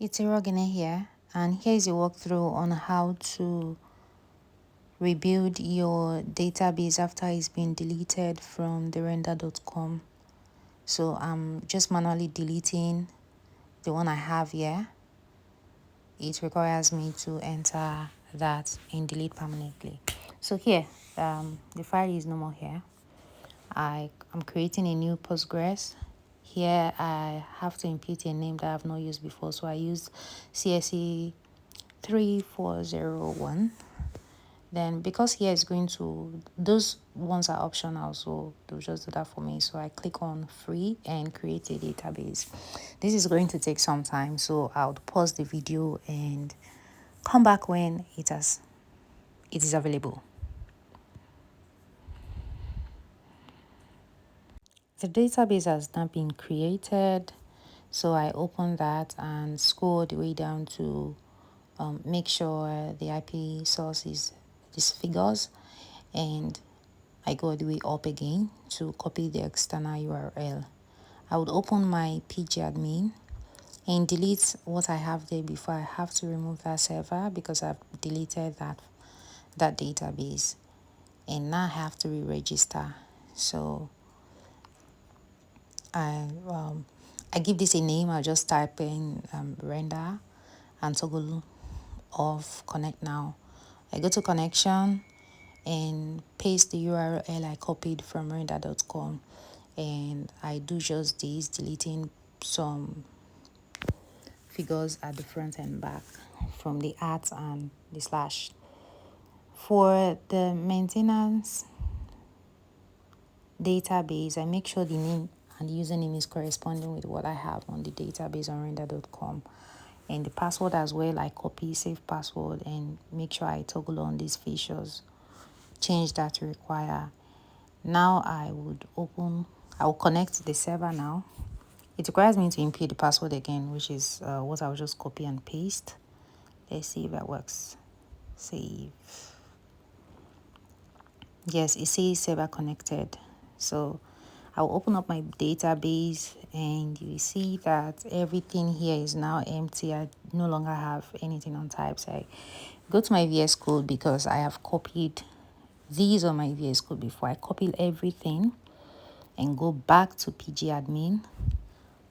It's Irogene here, and here's a walkthrough on how to rebuild your database after it's been deleted from the render.com. So I'm just manually deleting the one I have here. It requires me to enter that in delete permanently. So here, the file is no more here. I'm creating a new Postgres. Here I have to input a name that I've not used before, so I used CSE 3401. Then because here is going to, those ones are optional, so they'll just do that for me. So I click on free and create a database. This is going to take some time, so I'll pause the video and come back when it is available. The database has now been created, so I open that and scroll the way down to make sure the IP source is these figures, and I go the way up again to copy the external URL. I would open my pgAdmin and delete what I have there before I have to remove that server because I've deleted that database, and now I have to re-register. So I give this a name. I'll just type in render and toggle off connect now. I go to connection and paste the URL I copied from render.com, and I do just this, deleting some figures at the front and back from the @ and the slash. For the maintenance database, I make sure the name and the username is corresponding with what I have on the database on render.com, and the password as well. I copy save password and make sure I toggle on these features, change that to require. Now I will connect the server now. It requires me to input the password again, which is what I'll just copy and paste. Let's see if that works. Save. Yes, it says server connected. So I'll open up my database and you see that everything here is now empty. I no longer have anything on types. I go to my VS Code because I have copied these on my VS Code before. I copied everything and go back to pgAdmin,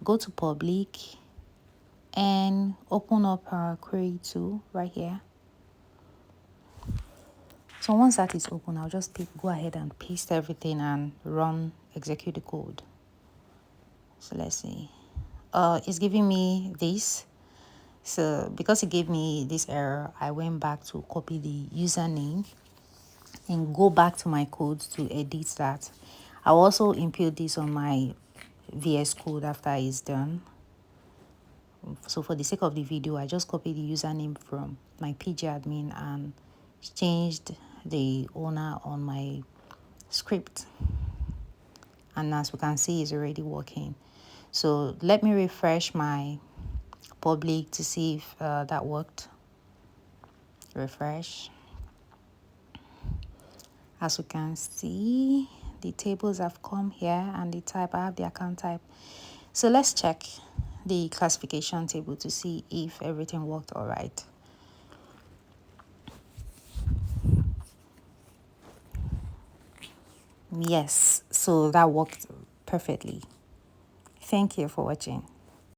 go to public and open up our query tool right here. So once that is open, I'll just go ahead and paste everything and execute the code. So let's see. It's giving me this. So because it gave me this error, I went back to copy the username and go back to my code to edit that. I'll also input this on my VS Code after it's done. So for the sake of the video, I just copied the username from my pgAdmin and changed the owner on my script, and as we can see, it's already working. So let me refresh my public to see if that worked. Refresh. As we can see, the tables have come here and the type, I have the account type. So let's check the classification table to see if everything worked all right. Yes, so that worked perfectly. Thank you for watching.